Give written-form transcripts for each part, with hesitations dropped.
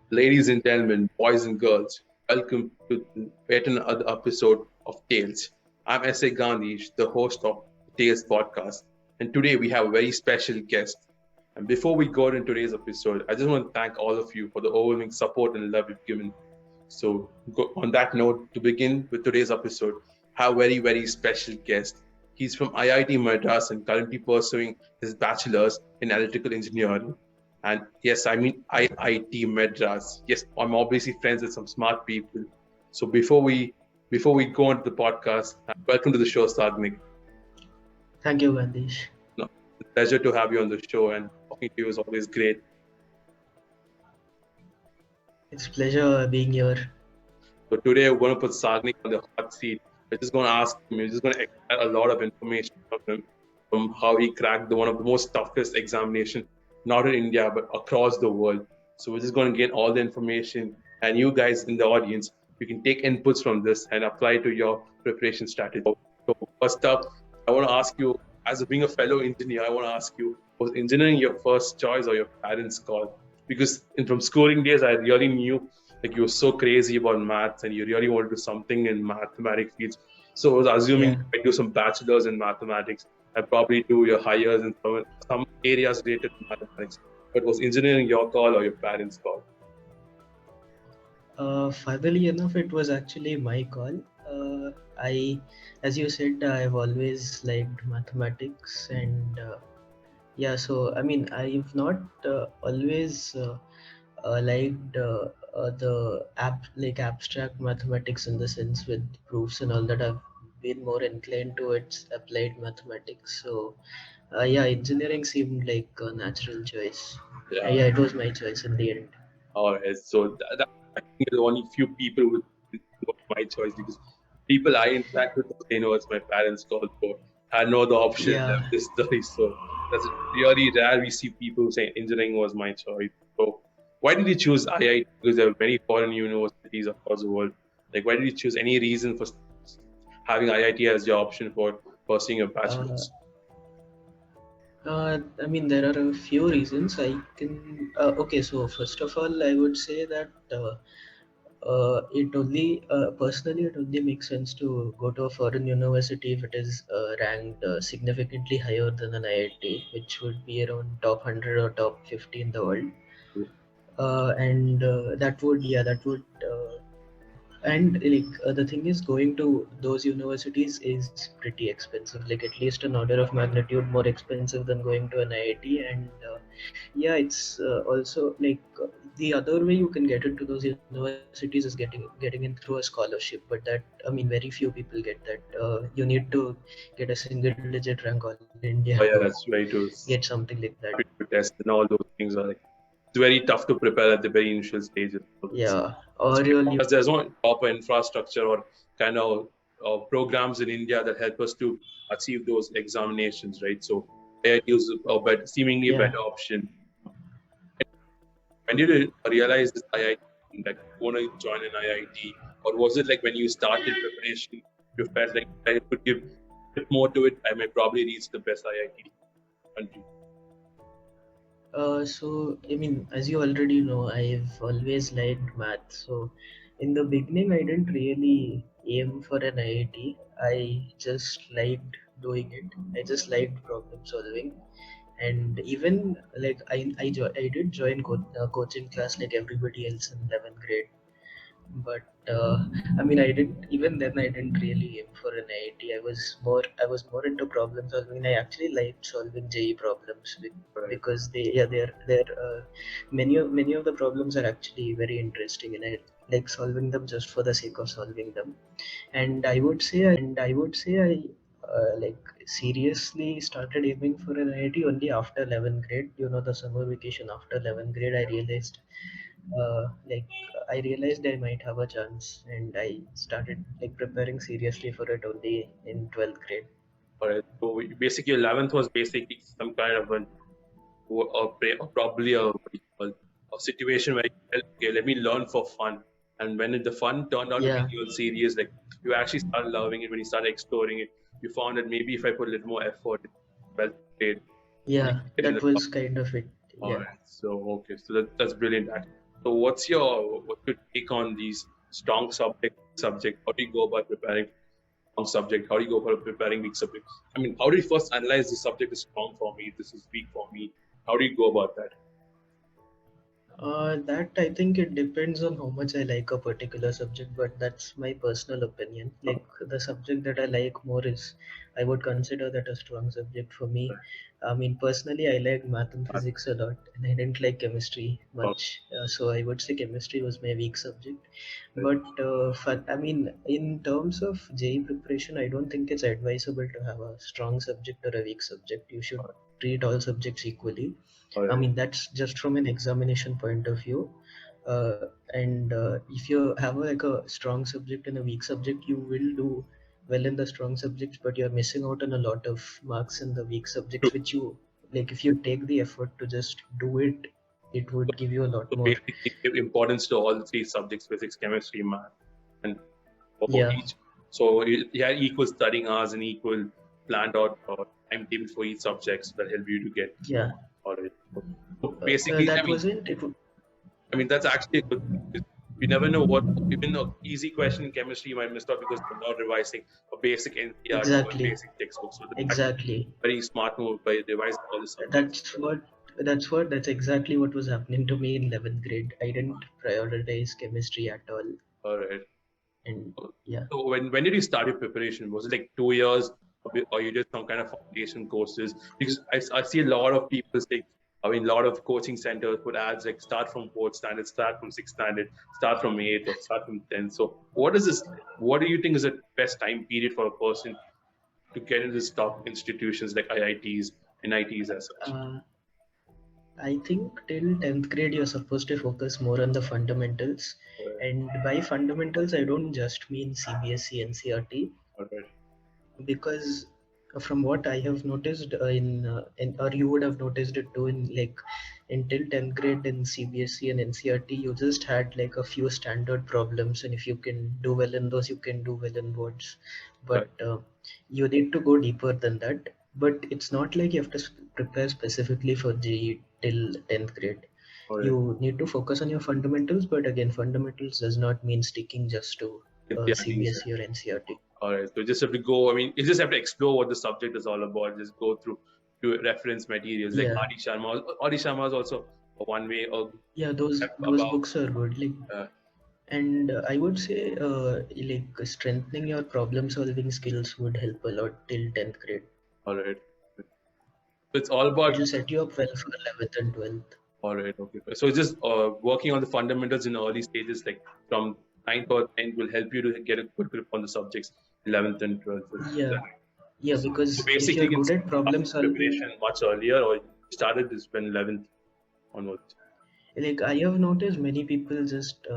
Ladies and gentlemen, boys and girls, welcome to yet another episode of Tales. I'm S.A. Gandhi, the host of Tales podcast, and today we have a very special guest. And before we go into today's episode, I just want to thank all of you for the overwhelming support and love you've given. On that note, to begin with today's episode, I have a very, very special guest. He's from IIT Madras and currently pursuing his bachelor's in electrical engineering. And yes, I mean IIT Madras. Yes, I'm obviously friends with some smart people. So before we go on to the podcast, welcome to the show, Sagnik. Thank you, Gandish. No, it's a pleasure to have you on the show, and talking to you is always great. It's a pleasure being here. So today we're going to put Sagnik on the hot seat. We're just going to ask him. We're just going to extract a lot of information from him, from how he cracked one of the most toughest examinations, not in India but across the world. So we're just going to get all the information, and you guys in the audience, you can take inputs from this and apply to your preparation strategy. So first up, I want to ask you, as being a fellow engineer, I want to ask you, was engineering your first choice or your parents' call? Because from schooling days, I really knew like you were so crazy about maths and you really want to do something in mathematics fields. So I was assuming Yeah. you might do some bachelors in mathematics and probably do your higher in some areas related to mathematics. But was engineering your call or your parents' call? Funnily enough, it was actually my call. As you said, I've always liked mathematics, and so I mean, I've not always liked like abstract mathematics in the sense with proofs and all that. I've been more inclined towards applied mathematics. So, engineering seemed like a natural choice. Yeah. It was my choice in the end. All right. So I think the only few people with my choice because people I interact with, they know it's my parents' call for. I had no other option Yeah. left this story. So that's really rare. We see people who say engineering was my choice. So why did you choose IIT? Because there are many foreign universities across the world. Like, why did you choose any reason for having IIT as your option for pursuing a Uh, bachelor's? I mean, there are a few reasons I can. Okay, so first of all, I would say that personally, it only makes sense to go to a foreign university if it is ranked significantly higher than an IIT, which would be around top 100 or top 50 in the world. And that would and like the thing is, going to those universities is pretty expensive, like at least an order of magnitude more expensive than going to an IIT. And it's also like the other way you can get into those universities is getting in through a scholarship, but that, I mean, very few people get that. You need to get a single digit rank all India Oh to yeah, that's very true. get something like that. Aptitude test and all those things are like it's very tough to prepare at the very initial stages. Yeah, or you'll Because there's no proper infrastructure or kind of programs in India that help us to achieve those examinations, right? So IIT is a seemingly yeah. better option. When did you realize this IIT, that you want to join an IIT, or was it like when you started preparation, you felt like I could give a bit more to it, I may probably reach the best IIT country? So, I mean, as you already know, I've always liked math. So, in the beginning, I didn't really aim for an IIT. I just liked doing it. I just liked problem solving. And even like I did join coaching class like everybody else in 11th grade. But I mean, I didn't even then. I didn't really aim for an IIT. I was more into problem solving. I actually liked solving JEE problems Right. because they're many of the problems are actually very interesting, and I like solving them just for the sake of solving them. And I would say I like seriously started aiming for an IIT only after 11th grade. You know, the summer vacation after 11th grade, like I realized I might have a chance, and I started like preparing seriously for it only in 12th grade. All right. So basically, 11th was basically some kind of or probably what do you call, a situation where you felt, okay, let me learn for fun. And when the fun turned out to be Yeah, real serious, like you actually started loving it when you started exploring it. You found that maybe if I put a little more effort, well played, probably yeah, get in that the top. was kind of it. All Yeah, right. So okay. So that's brilliant. Actually. So what's your take on these strong subject? How do you go about preparing strong subject? How do you go about preparing weak subjects? I mean, how do you first analyze this subject is strong for me, this is weak for me? How do you go about that? That I think it depends on how much I like a particular subject, but that's my personal opinion. Like the subject that I like more is, I would consider that a strong subject for me. I mean, personally, I like math and physics a lot, and I didn't like chemistry much. So I would say chemistry was my weak subject. But I mean, in terms of JEE preparation, I don't think it's advisable to have a strong subject or a weak subject. You should treat all subjects equally. I mean, that's just from an examination point of view. And if you have like a strong subject and a weak subject, you will do well in the strong subjects, but you're missing out on a lot of marks in the weak subjects, which you like if you take the effort to just do it, it would give you a lot So more. basically, give importance to all three subjects: physics, chemistry, math, and for Yeah, each. So yeah, equal studying hours and equal planned out timetable for each subjects that help you to get yeah. all right. So basically, I That mean, was it. It would that's actually a good thing because you never know what, even an easy question in chemistry you might miss out because you're not revising a basic NCRT or a exactly, basic textbook. So that's actually exactly. a very smart move by revising all the subjects. That's exactly what was happening to me in 11th grade. I didn't prioritize chemistry at all, All right. and yeah. So when did you start your preparation? Was it like 2 years, or you did some kind of foundation courses? Because I see a lot of people say, I mean, a lot of coaching centers put ads like start from fourth standard, start from sixth standard, start from eighth, or start from 10th. So what is this? What do you think is the best time period for a person to get into these top institutions like IITs, NITs as such? Uh, I think till 10th grade you're supposed to focus more on the fundamentals. All right, And by fundamentals, I don't just mean CBSE and CRT, all right, because from what I have noticed or you would have noticed it too in like until 10th grade in CBSE and NCRT, you just had like a few standard problems, and if you can do well in those, you can do well in boards. right, But you need to go deeper than that. But it's not like you have to prepare specifically for JEE till 10th grade. all right. You need to focus on your fundamentals, but again, fundamentals does not mean sticking just to NCRTs. CBSE or NCRT. All right. So you just have to go. I mean, you just have to explore what the subject is all about. Just go through to reference materials like Yeah, Adi Sharma. Adi Sharma is also a one way yeah, those about. books are good. Like, Uh, and I would say, like strengthening your problem solving skills would help a lot till 10th grade. all right. So it's all about. It'll set you up well for 11th and 12th. All right. Okay. So just working on the fundamentals in early stages, like from ninth or 10th, will help you to get a good grip on the subjects 11th and 12th. Yeah, yeah, So because if basically, you're you can good at start problem the solving, preparation much earlier, or you started this when 11th onwards. like I have noticed many people just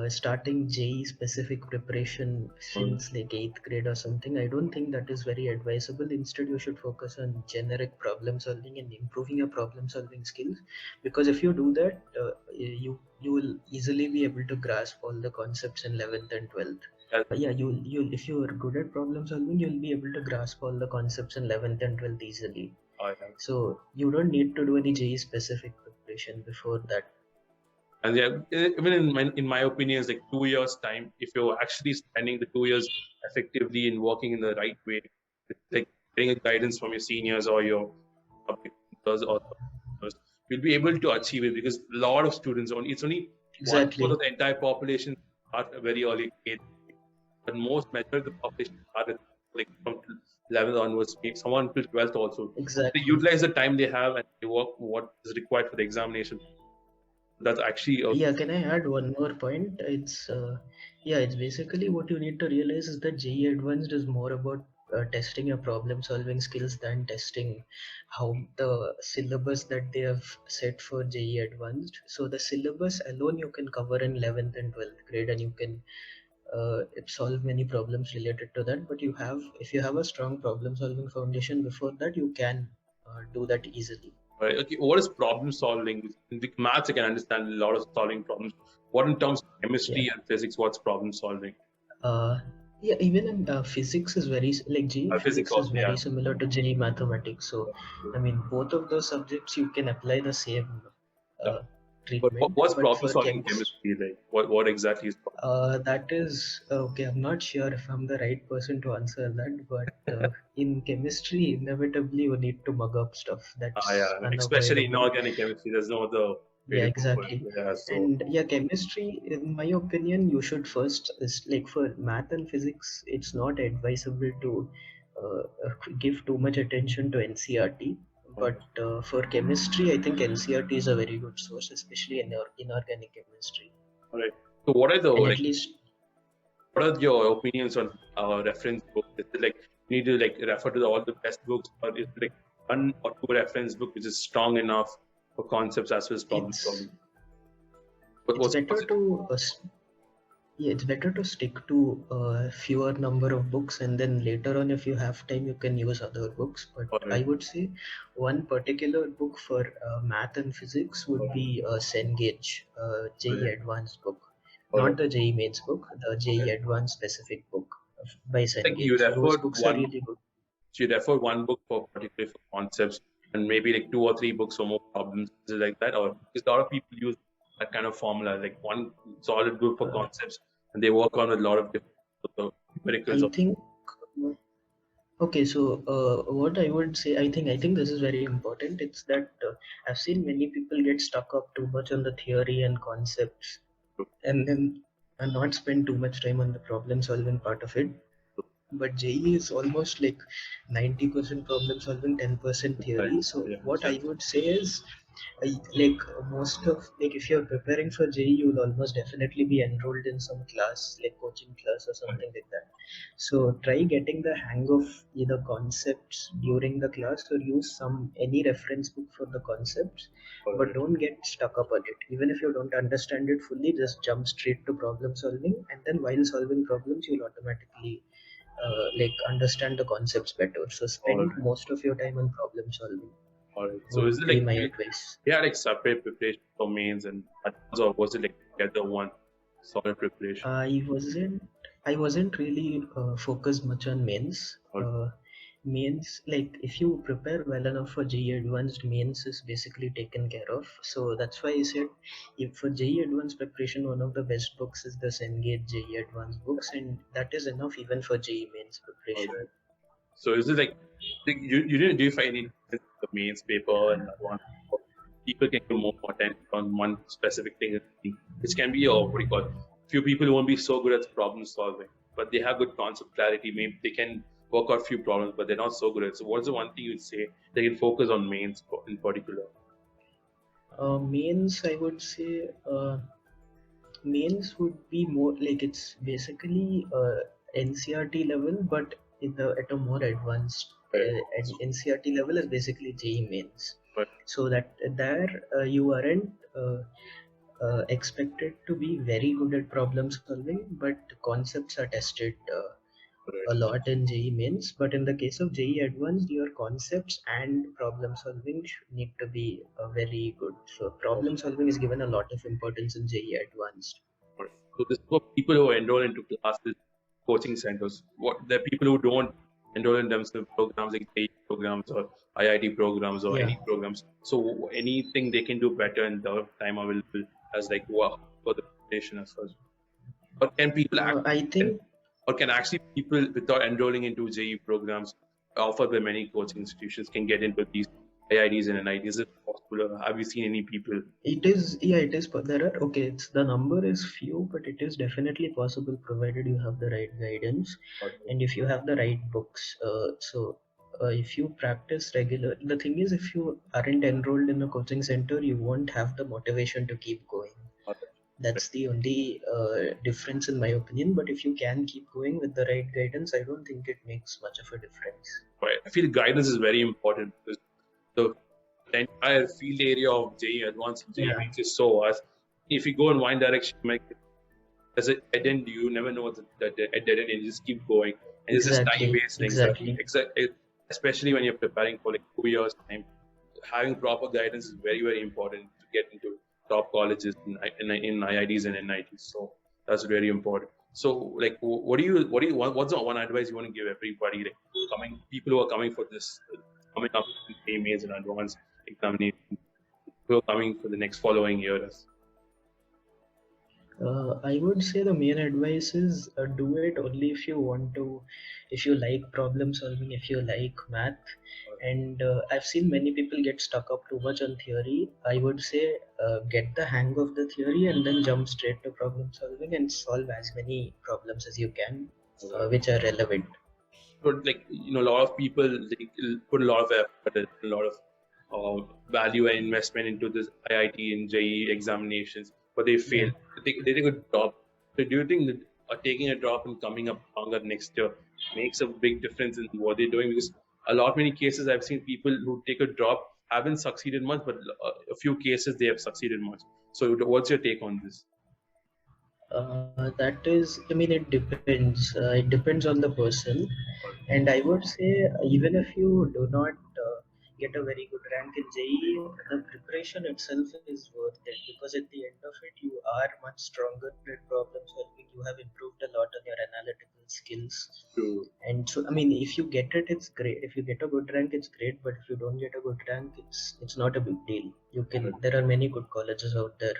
starting JEE specific preparation Um, since like 8th grade or something. I don't think that is very advisable. Instead, you should focus on generic problem solving and improving your problem solving skills. Because if you do that, you will easily be able to grasp all the concepts in 11th and 12th. yeah, Yeah, you if you are good at problem solving, you'll be able to grasp all the concepts in 11th and 12th easily. I have. So you don't need to do any JEE specific preparation before that. And yeah, even in my opinion, it's like 2 years time. If you're actually spending the 2 years effectively in working in the right way, like getting a guidance from your seniors or your public mentors or mentors, you'll be able to achieve it because a lot of students only it's only 1/4 Exactly, of the entire population at a very early age, but most majority of the population started like from 11th onwards, maybe someone till 12th also. They exactly. utilize the time they have and they work what is required for the examination. That's actually a Yeah, can I add one more point? Yeah, it's basically what you need to realize is that JEE Advanced is more about testing your problem solving skills than testing how the syllabus that they have set for JEE Advanced. So the syllabus alone you can cover in 11th and 12th grade, and you can solve many problems related to that. But if you have a strong problem solving foundation before that, you can do that easily. right. Okay, what is problem solving? In the maths, I can understand a lot of solving problems. What in terms of Yeah. chemistry and physics? What's problem solving? Uh, yeah, even in physics is like JEE Physics physics is also, yeah. very similar to JEE mathematics. So, I mean, both of those subjects you can apply the same Yeah. uh, But treatment. what's But problem for solving in chemistry, chemistry like? What exactly is problem? that is okay. I'm not sure if I'm the right person to answer that, but in chemistry, inevitably you need to mug up stuff. That's Yeah, especially in unavoidable. organic chemistry, there's no other way Yeah, to go for it. exactly. Yeah, so And yeah, chemistry, in my opinion, you should first, is like for math and physics, it's not advisable to give too much attention to NCRT. alright, But for chemistry, I think NCRT is a very good source, especially in inorganic chemistry. alright. So what are the And like? at least What are your opinions on reference books? Is it like you need to like refer to all the best books, or is it like one or two reference book which is strong enough for concepts as well as problem it's solving? it's What's better it? to yeah, it's better to stick to a fewer number of books, and then later on, if you have time, you can use other books. But I Alright, would say one particular book for math and physics would be Cengage, JEE alright, Advanced book, alright. not the JEE Mains book, the JEE Okay. Advanced specific book by Like you Cengage. Those referred books are one, really good. so you refer one book for particularly for concepts, and maybe like two or three books for more problems. Is it like that, or because a lot of people use that kind of formula, like one solid book for Uh, concepts, and they work on a lot of different numericals I of think Okay, so what I would say, I think this is very important. It's that I've seen many people get stuck up too much on the theory and concepts, and then not spend too much time on the problem solving part of it. But JEE is almost like 90% problem solving, 10% right. theory. So Yeah, what I exactly. would say is, like most of like if you're preparing for JEE, you'll almost definitely be enrolled in some class, like coaching class or Right. something like that. So try getting the hang of either concepts during the class or use some any reference book for the concepts, All but right. don't get stuck up on it. Even if you don't understand it fully, just jump straight to problem solving, and then while solving problems, you'll automatically like understand the concepts better. So All spend right. most of your time on problem solving All right. So is would it be like my you, advice. you had like separate preparation for mains and advance, or was it like together one solid preparation? I wasn't really focused much on mains. All Mains, like if you prepare well enough for JEE Advanced, mains is basically taken care of. So that's why I said, if for JEE Advanced preparation, one of the best books is the Cengage JEE Advanced books, and that is enough even for JEE mains preparation. right. So is it like you didn't do you find any difference in the mains paper and advance paper? People can do more attention on one specific thing, which can be a what do you call it? Few people won't be so good at problem solving, but they have good concept clarity. Maybe they can work out few problems, but they're not so good at it. So what's the one thing you'd say they can focus on mains in particular? Mains, I would say, mains would be more like it's basically NCRT level, but at a more advanced Right. NCRT level is basically JEE mains. Right. So that there you aren't expected to be very good at problem solving, but concepts are tested a Right. lot in JEE mains. But in the case of JEE advanced, your concepts and problem solving need to be very good. So problem solving is given a lot of importance in JEE advanced. Right. So this is for people who enroll into classes, coaching centers. What there are people who don't enroll in themselves programs like JEE programs or IIT programs or Yeah, any programs. So anything they can do better in the time available as like wow, for the preparation as such. Or can people I actually, think or can actually people without enrolling into JEE programs offered by many coaching institutions can get into these IITs and NITs? Is it possible? Or have you seen any people? it is, yeah, it is. There are, okay, it's the number is few, but it is definitely possible provided you have the right guidance and if you have the right books. If you practice regular, the thing is, if you aren't enrolled in a coaching center, you won't have the motivation to keep going. That's the only difference in my opinion. But if you can keep going with the right guidance, I don't think it makes much of a difference. Right. I feel guidance is very important because the entire field area of JEE Advanced and JEE Yeah, Mains is so vast. If you go in one direction, like as a dead end, you never know what the dead end is. You just keep going, and it's just time exactly, wasting. exactly. Especially when you're preparing for like 2 years time. Having proper guidance is very very important to get into top colleges in IITs and NITs. So that's very important. So like, what's the one advice you want to give everybody like coming people who are coming for this coming up in mains and advanced examination? coming for the next following years? I would say the main advice is do it only if you want to, if you like problem solving, if you like math. And I've seen many people get stuck up too much on theory. I would say get the hang of the theory and then jump straight to problem solving and solve as many problems as you can, which are relevant. But like a lot of people they put a lot of effort and a lot of value and investment into this IIT and JEE examinations, but they fail. Yeah. They take a drop. So do you think that taking a drop and coming up stronger next year makes a big difference in what they're doing? Because a lot many cases I've seen people who take a drop haven't succeeded much, but a few cases they have succeeded much. So what's your take on this? That is, I mean, it depends. It depends on the person. And I would say, even if you do not get a very good rank in JEE, the preparation itself is worth it because at the end of it, you are much stronger at problem solving. You have improved a lot on your analytical skills. True. And so, I mean, if you get it, it's great. If you get a good rank, it's great. But if you don't get a good rank, it's not a big deal. You can. There are many good colleges out there.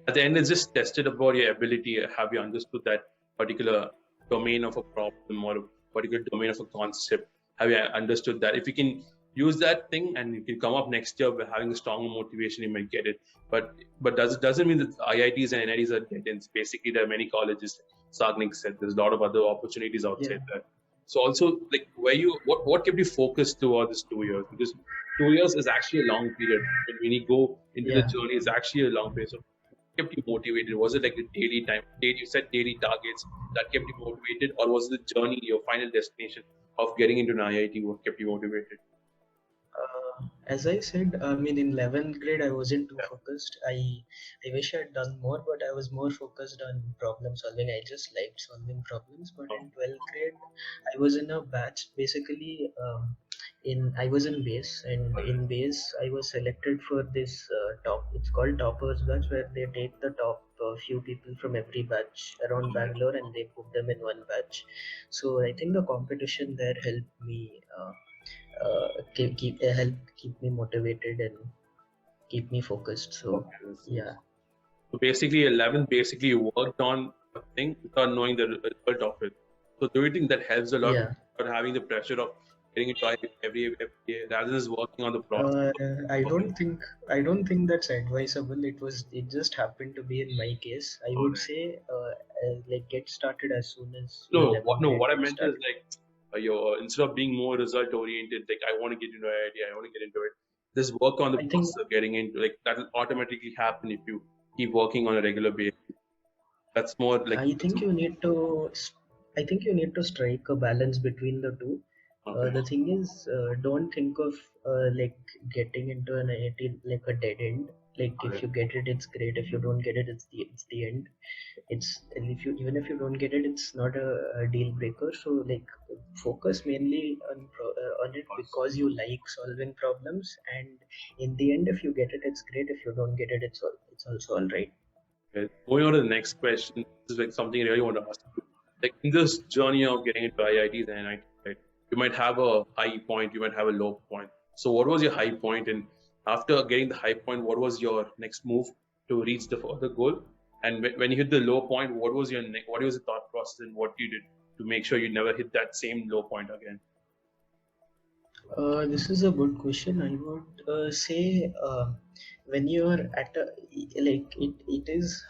At the end, it's just tested about your ability. Have you understood that particular domain of a problem or a particular domain of a concept? Have you understood that? If you can use that thing and you can come up next year by having a stronger motivation, you might get it. But doesn't mean that IITs and NITs are dead ends. Basically, there are many colleges. Sagnik said there's a lot of other opportunities outside that. So also, like, what kept you focused throughout this 2 years? Because 2 years is actually a long period. When you go into the journey, it's actually a long period. So what kept you motivated? Was it like a daily time? You set daily targets that kept you motivated, or was it the journey, your final destination of getting into an IIT, what kept you motivated? As I said, I mean, in 11th grade, I wasn't too focused. I wish I had done more, but I was more focused on problem solving. I just liked solving problems. But in 12th grade, I was in a batch. Basically, I was in base, and in base, I was selected for this top. It's called toppers batch, where they take the top few people from every batch around Bangalore, and they put them in one batch. So I think the competition there helped me. Help keep me motivated and keep me focused. So yeah. So basically, 11th, basically you worked on a thing without knowing the result of it. So do you think that helps a lot without having the pressure of getting it right every day rather than just working on the process? I don't think that's advisable. It just happened to be in my case. I would say like get started as soon as What I meant is like instead of being more result oriented, like I want to get into it, I want to get into it. Just work on the process of getting into, like that will automatically happen if you keep working on a regular basis. That's more like I think you need to strike a balance between the two. The thing is, don't think of like getting into an IIT like a dead end. Like if you get it, it's great. If you don't get it, it's the end. Even if you don't get it, it's not a deal breaker. So like focus mainly on it because you like solving problems. And in the end, if you get it, it's great. If you don't get it, it's also all right. Okay. Moving on to the next question, this is like something I really want to ask you. Like in this journey of getting into IITs and NITs, right, you might have a high point, you might have a low point. So what was your high point, and after getting the high point, what was your next move to reach the further goal? And when you hit the low point, what was what was the thought process and what you did to make sure you never hit that same low point again? This is a good question. I would say when you're at a, like it is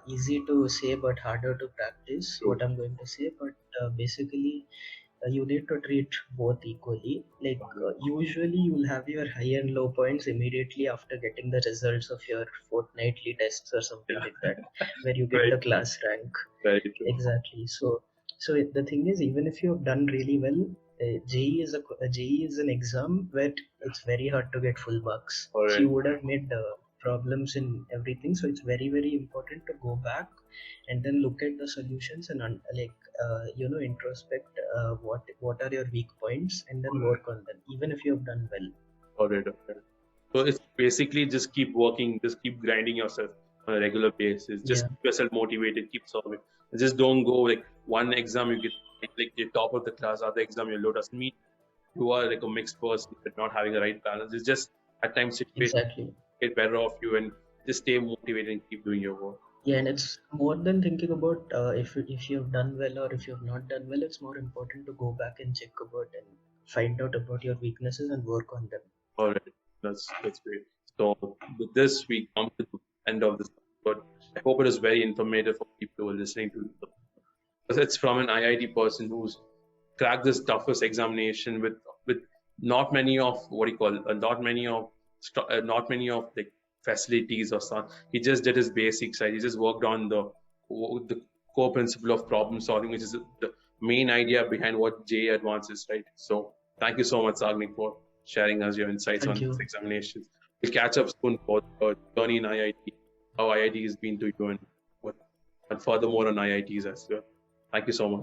easy to say but harder to practice. What I'm going to say, but basically you need to treat both equally. Like usually you'll have your high and low points immediately after getting the results of your fortnightly tests or something like that, where you get the class rank. Very true. Exactly. So the thing is, even if you have done really well, JEE is an exam where it's very hard to get full marks. So you would have made problems in everything. So it's very very important to go back and then look at the solutions and introspect what are your weak points and then work on them, even if you have done well. Alright, okay. So it's basically just keep working, just keep grinding yourself on a regular basis. Just keep yourself motivated, keep solving. Just don't go like one exam you get like you're top of the class, other exam you're low. Doesn't mean you are like a mixed person but not having the right balance. It's just at times situation get better of you and just stay motivated and keep doing your work. Yeah, and it's more than thinking about if you've done well or if you've not done well. It's more important to go back and check about and find out about your weaknesses and work on them. All right, that's great. So with this, we come to the end of this episode. I hope it is very informative for people who are listening to it. Because it's from an IIT person who's cracked this toughest examination with not many of what do you call not many of the facilities or stuff. He just did his basics, right? He just worked on the core principle of problem solving, which is the main idea behind what JEE Advanced is, right? So thank you so much, Sagnik, for sharing us your insights Thank on this you. examination. We'll catch up soon for the journey in IIT, how IIT has been to you, and what, and furthermore on IITs as well. Thank you so much.